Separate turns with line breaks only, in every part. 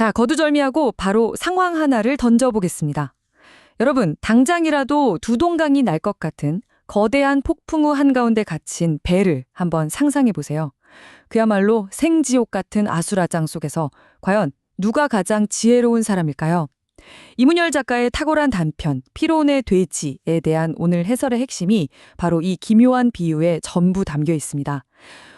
자, 거두절미하고 바로 상황 하나를 던져보겠습니다. 여러분, 당장이라도 두 동강이 날 것 같은 거대한 폭풍우 한가운데 갇힌 배를 한번 상상해 보세요. 그야말로 생지옥 같은 아수라장 속에서 과연 누가 가장 지혜로운 사람일까요? 이문열 작가의 탁월한 단편 피론의 돼지에 대한 오늘 해설의 핵심이 바로 이 기묘한 비유에 전부 담겨 있습니다.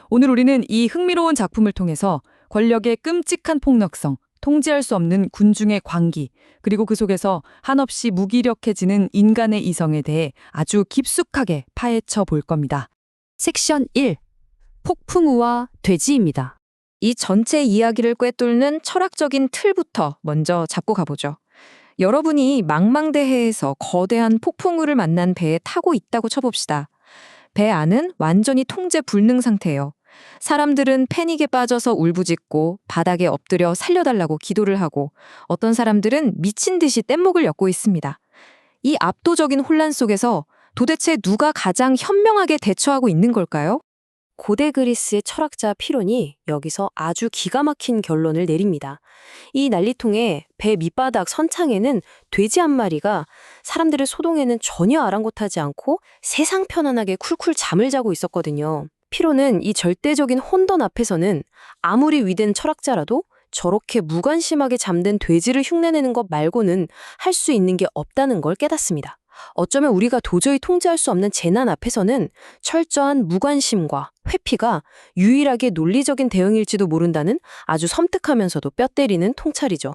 오늘 우리는 이 흥미로운 작품을 통해서 권력의 끔찍한 폭력성, 통제할 수 없는 군중의 광기, 그리고 그 속에서 한없이 무기력해지는 인간의 이성에 대해 아주 깊숙하게 파헤쳐 볼 겁니다.
섹션 1. 폭풍우와 돼지입니다.
이 전체 이야기를 꿰뚫는 철학적인 틀부터 먼저 잡고 가보죠. 여러분이 망망대해에서 거대한 폭풍우를 만난 배에 타고 있다고 쳐봅시다. 배 안은 완전히 통제 불능 상태예요. 사람들은 패닉에 빠져서 울부짖고 바닥에 엎드려 살려달라고 기도를 하고 어떤 사람들은 미친 듯이 뗏목을 엮고 있습니다. 이 압도적인 혼란 속에서 도대체 누가 가장 현명하게 대처하고 있는 걸까요?
고대 그리스의 철학자 피론이 여기서 아주 기가 막힌 결론을 내립니다. 이 난리통에 배 밑바닥 선창에는 돼지 한 마리가 사람들의 소동에는 전혀 아랑곳하지 않고 세상 편안하게 쿨쿨 잠을 자고 있었거든요. 피론은 이 절대적인 혼돈 앞에서는 아무리 위대한 철학자라도 저렇게 무관심하게 잠든 돼지를 흉내내는 것 말고는 할 수 있는 게 없다는 걸 깨닫습니다. 어쩌면 우리가 도저히 통제할 수 없는 재난 앞에서는 철저한 무관심과 회피가 유일하게 논리적인 대응일지도 모른다는 아주 섬뜩하면서도 뼈 때리는 통찰이죠.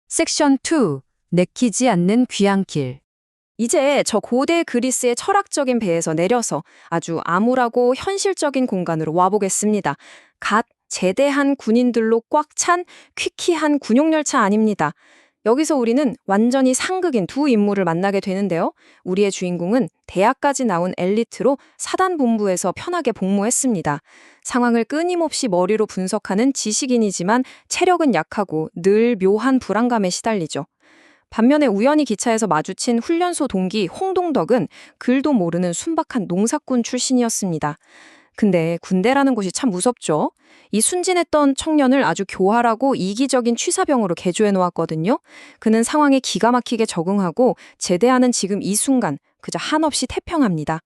섹션 2. 내키지 않는 귀향길.
이제 저 고대 그리스의 철학적인 배에서 내려서 아주 암울하고 현실적인 공간으로 와보겠습니다. 갓 제대한 군인들로 꽉 찬 퀴퀴한 군용열차 아닙니다. 여기서 우리는 완전히 상극인 두 인물을 만나게 되는데요. 우리의 주인공은 대학까지 나온 엘리트로 사단본부에서 편하게 복무했습니다. 상황을 끊임없이 머리로 분석하는 지식인이지만 체력은 약하고 늘 묘한 불안감에 시달리죠. 반면에 우연히 기차에서 마주친 훈련소 동기 홍동덕은 글도 모르는 순박한 농사꾼 출신이었습니다. 근데 군대라는 곳이 참 무섭죠. 이 순진했던 청년을 아주 교활하고 이기적인 취사병으로 개조해 놓았거든요. 그는 상황에 기가 막히게 적응하고 제대하는 지금 이 순간 그저 한없이 태평합니다.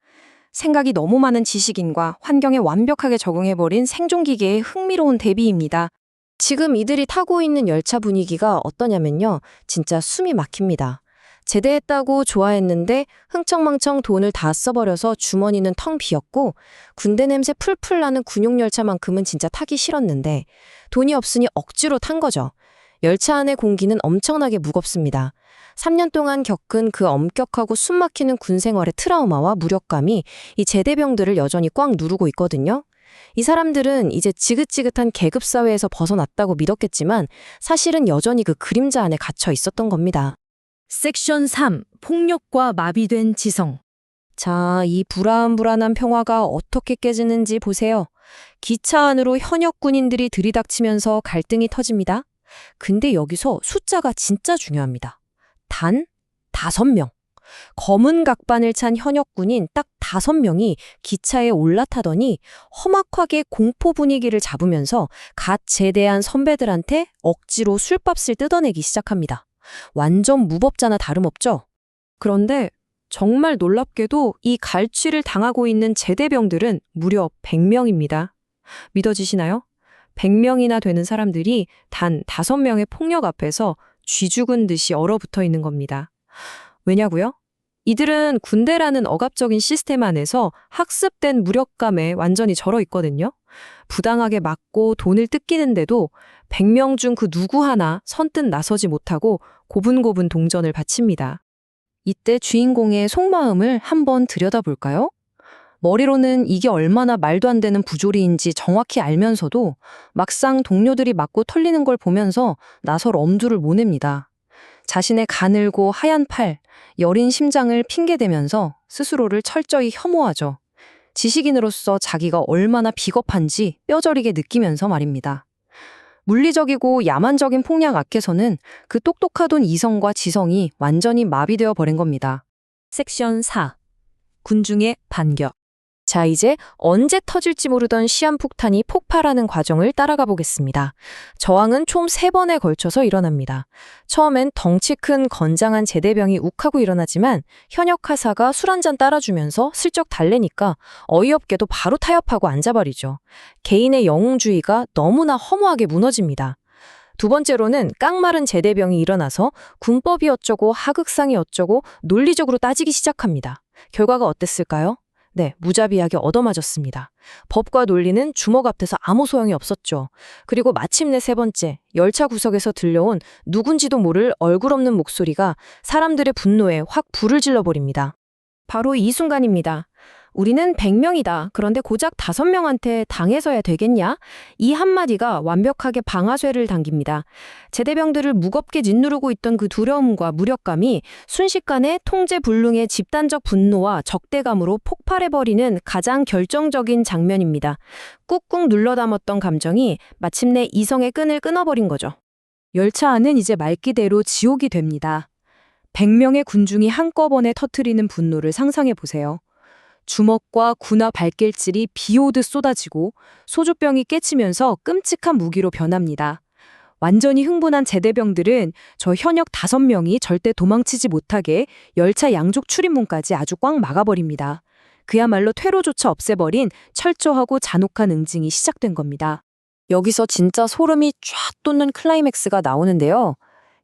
생각이 너무 많은 지식인과 환경에 완벽하게 적응해버린 생존기계의 흥미로운 대비입니다.
지금 이들이 타고 있는 열차 분위기가 어떠냐면요. 진짜 숨이 막힙니다. 제대했다고 좋아했는데 흥청망청 돈을 다 써버려서 주머니는 텅 비었고 군대 냄새 풀풀 나는 군용열차만큼은 진짜 타기 싫었는데 돈이 없으니 억지로 탄 거죠. 열차 안의 공기는 엄청나게 무겁습니다. 3년 동안 겪은 그 엄격하고 숨막히는 군 생활의 트라우마와 무력감이 이 제대병들을 여전히 꽉 누르고 있거든요. 이 사람들은 이제 지긋지긋한 계급사회에서 벗어났다고 믿었겠지만 사실은 여전히 그 그림자 안에 갇혀 있었던 겁니다.
섹션 3. 폭력과 마비된 지성.
자, 이 불안불안한 평화가 어떻게 깨지는지 보세요. 기차 안으로 현역 군인들이 들이닥치면서 갈등이 터집니다. 근데 여기서 숫자가 진짜 중요합니다. 단 5명. 검은 각반을 찬 현역 군인 딱 5명이 기차에 올라타더니 험악하게 공포 분위기를 잡으면서 갓 제대한 선배들한테 억지로 술밥을 뜯어내기 시작합니다. 완전 무법자나 다름없죠? 그런데 정말 놀랍게도 이 갈취를 당하고 있는 제대병들은 무려 100명입니다. 믿어지시나요? 100명이나 되는 사람들이 단 5명의 폭력 앞에서 쥐 죽은 듯이 얼어붙어 있는 겁니다. 왜냐고요? 이들은 군대라는 억압적인 시스템 안에서 학습된 무력감에 완전히 절어 있거든요. 부당하게 맞고 돈을 뜯기는데도 100명 중 그 누구 하나 선뜻 나서지 못하고 고분고분 동전을 바칩니다. 이때 주인공의 속마음을 한번 들여다볼까요? 머리로는 이게 얼마나 말도 안 되는 부조리인지 정확히 알면서도 막상 동료들이 맞고 털리는 걸 보면서 나설 엄두를 못 냅니다. 자신의 가늘고 하얀 팔, 여린 심장을 핑계대면서 스스로를 철저히 혐오하죠. 지식인으로서 자기가 얼마나 비겁한지 뼈저리게 느끼면서 말입니다. 물리적이고 야만적인 폭력 앞에서는 그 똑똑하던 이성과 지성이 완전히 마비되어 버린 겁니다.
섹션 4. 군중의 반격.
자, 이제 언제 터질지 모르던 시한폭탄이 폭발하는 과정을 따라가 보겠습니다. 저항은 총 3번에 걸쳐서 일어납니다. 처음엔 덩치 큰 건장한 제대병이 욱하고 일어나지만 현역 하사가 술 한잔 따라주면서 슬쩍 달래니까 어이없게도 바로 타협하고 앉아버리죠. 개인의 영웅주의가 너무나 허무하게 무너집니다. 두 번째로는 깡마른 제대병이 일어나서 군법이 어쩌고 하극상이 어쩌고 논리적으로 따지기 시작합니다. 결과가 어땠을까요? 네, 무자비하게 얻어맞았습니다. 법과 논리는 주먹 앞에서 아무 소용이 없었죠. 그리고 마침내 3번째, 열차 구석에서 들려온 누군지도 모를 얼굴 없는 목소리가 사람들의 분노에 확 불을 질러버립니다.
바로 이 순간입니다. 우리는 100명이다. 그런데 고작 5명한테 당해서야 되겠냐? 이 한마디가 완벽하게 방아쇠를 당깁니다. 제대병들을 무겁게 짓누르고 있던 그 두려움과 무력감이 순식간에 통제불능의 집단적 분노와 적대감으로 폭발해버리는 가장 결정적인 장면입니다. 꾹꾹 눌러담았던 감정이 마침내 이성의 끈을 끊어버린 거죠.
열차 안은 이제 말 그대로 지옥이 됩니다. 100명의 군중이 한꺼번에 터트리는 분노를 상상해 보세요. 주먹과 구나 발길질이 비오듯 쏟아지고 소주병이 깨치면서 끔찍한 무기로 변합니다. 완전히 흥분한 제대병들은 저 현역 5명이 절대 도망치지 못하게 열차 양쪽 출입문까지 아주 꽉 막아버립니다. 그야말로 퇴로조차 없애버린 철저하고 잔혹한 응징이 시작된 겁니다.
여기서 진짜 소름이 쫙 돋는 클라이맥스가 나오는데요.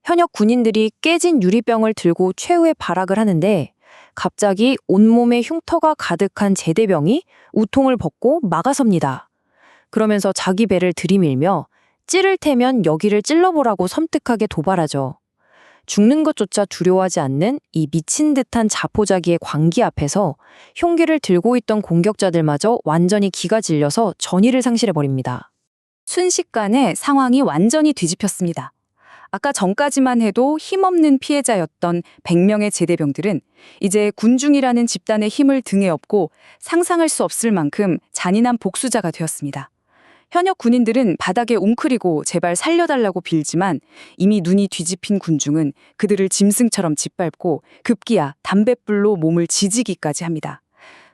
현역 군인들이 깨진 유리병을 들고 최후의 발악을 하는데 갑자기 온몸에 흉터가 가득한 제대병이 우통을 벗고 막아섭니다. 그러면서 자기 배를 들이밀며 찌를 테면 여기를 찔러보라고 섬뜩하게 도발하죠. 죽는 것조차 두려워하지 않는 이 미친 듯한 자포자기의 광기 앞에서 흉기를 들고 있던 공격자들마저 완전히 기가 질려서 전의를 상실해버립니다.
순식간에 상황이 완전히 뒤집혔습니다. 아까 전까지만 해도 힘없는 피해자였던 100명의 제대병들은 이제 군중이라는 집단의 힘을 등에 업고 상상할 수 없을 만큼 잔인한 복수자가 되었습니다. 현역 군인들은 바닥에 웅크리고 제발 살려달라고 빌지만 이미 눈이 뒤집힌 군중은 그들을 짐승처럼 짓밟고 급기야 담뱃불로 몸을 지지기까지 합니다.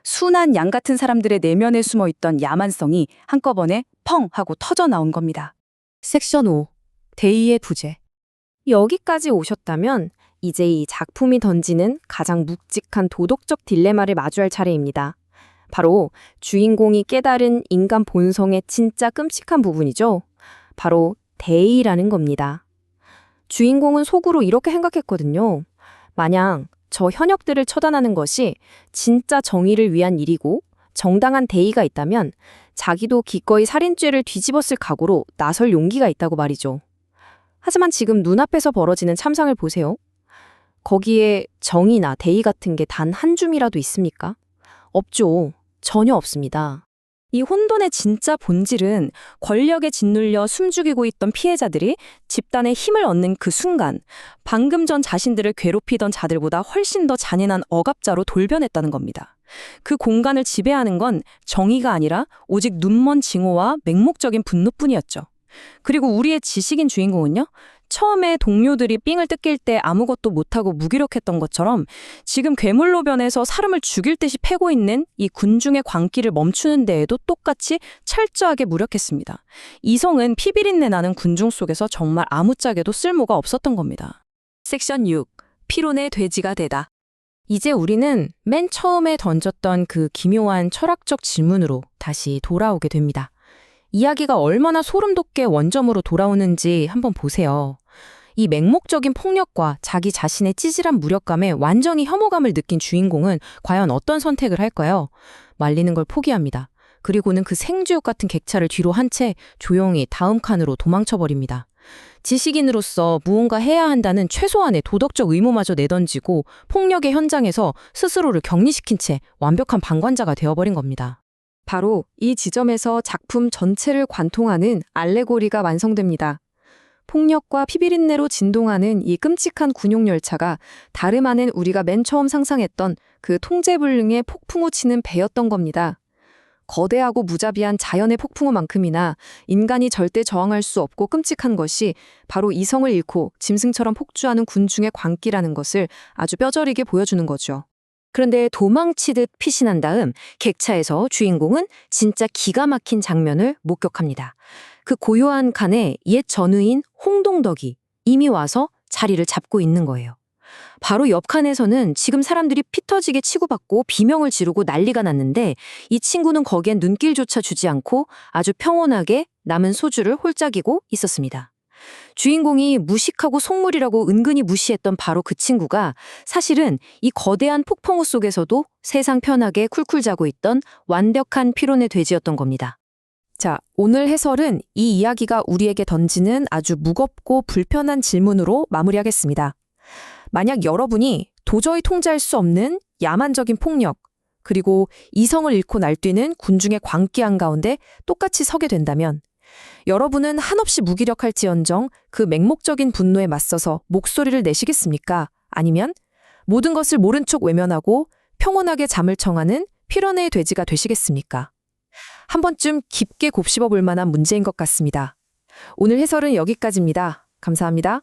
순한 양 같은 사람들의 내면에 숨어있던 야만성이 한꺼번에 펑 하고 터져 나온 겁니다.
섹션 5. 대의의 부재.
여기까지 오셨다면 이제 이 작품이 던지는 가장 묵직한 도덕적 딜레마를 마주할 차례입니다. 바로 주인공이 깨달은 인간 본성의 진짜 끔찍한 부분이죠. 바로 대의라는 겁니다. 주인공은 속으로 이렇게 생각했거든요. 만약 저 현역들을 처단하는 것이 진짜 정의를 위한 일이고 정당한 대의가 있다면 자기도 기꺼이 살인죄를 뒤집었을 각오로 나설 용기가 있다고 말이죠. 하지만 지금 눈앞에서 벌어지는 참상을 보세요. 거기에 정의나 대의 같은 게 단 한 줌이라도 있습니까? 없죠. 전혀 없습니다.
이 혼돈의 진짜 본질은 권력에 짓눌려 숨죽이고 있던 피해자들이 집단의 힘을 얻는 그 순간 방금 전 자신들을 괴롭히던 자들보다 훨씬 더 잔인한 억압자로 돌변했다는 겁니다. 그 공간을 지배하는 건 정의가 아니라 오직 눈먼 징후와 맹목적인 분노뿐이었죠. 그리고 우리의 지식인 주인공은요. 처음에 동료들이 삥을 뜯길 때 아무것도 못하고 무기력했던 것처럼 지금 괴물로 변해서 사람을 죽일 듯이 패고 있는 이 군중의 광기를 멈추는 데에도 똑같이 철저하게 무력했습니다. 이성은 피비린내 나는 군중 속에서 정말 아무짝에도 쓸모가 없었던 겁니다. 섹션 6. 피론의 돼지가 되다.
이제 우리는 맨 처음에 던졌던 그 기묘한 철학적 질문으로 다시 돌아오게 됩니다. 이야기가 얼마나 소름 돋게 원점으로 돌아오는지 한번 보세요. 이 맹목적인 폭력과 자기 자신의 찌질한 무력감에 완전히 혐오감을 느낀 주인공은 과연 어떤 선택을 할까요? 말리는 걸 포기합니다. 그리고는 그 생쥐옥 같은 객차를 뒤로 한 채 조용히 다음 칸으로 도망쳐버립니다. 지식인으로서 무언가 해야 한다는 최소한의 도덕적 의무마저 내던지고 폭력의 현장에서 스스로를 격리시킨 채 완벽한 방관자가 되어버린 겁니다.
바로 이 지점에서 작품 전체를 관통하는 알레고리가 완성됩니다. 폭력과 피비린내로 진동하는 이 끔찍한 군용열차가 다름 아닌 우리가 맨 처음 상상했던 그 통제불능의 폭풍우 치는 배였던 겁니다. 거대하고 무자비한 자연의 폭풍우만큼이나 인간이 절대 저항할 수 없고 끔찍한 것이 바로 이성을 잃고 짐승처럼 폭주하는 군중의 광기라는 것을 아주 뼈저리게 보여주는 거죠.
그런데 도망치듯 피신한 다음 객차에서 주인공은 진짜 기가 막힌 장면을 목격합니다. 그 고요한 칸에 옛 전우인 홍동덕이 이미 와서 자리를 잡고 있는 거예요. 바로 옆 칸에서는 지금 사람들이 피 터지게 치고받고 비명을 지르고 난리가 났는데 이 친구는 거기엔 눈길조차 주지 않고 아주 평온하게 남은 소주를 홀짝이고 있었습니다. 주인공이 무식하고 속물이라고 은근히 무시했던 바로 그 친구가 사실은 이 거대한 폭풍우 속에서도 세상 편하게 쿨쿨 자고 있던 완벽한 피론의 돼지였던 겁니다. 자, 오늘 해설은 이 이야기가 우리에게 던지는 아주 무겁고 불편한 질문으로 마무리하겠습니다. 만약 여러분이 도저히 통제할 수 없는 야만적인 폭력, 그리고 이성을 잃고 날뛰는 군중의 광기한 가운데 똑같이 서게 된다면 여러분은 한없이 무기력할지언정 그 맹목적인 분노에 맞서서 목소리를 내시겠습니까? 아니면 모든 것을 모른 척 외면하고 평온하게 잠을 청하는 피런의 돼지가 되시겠습니까? 한 번쯤 깊게 곱씹어 볼 만한 문제인 것 같습니다. 오늘 해설은 여기까지입니다. 감사합니다.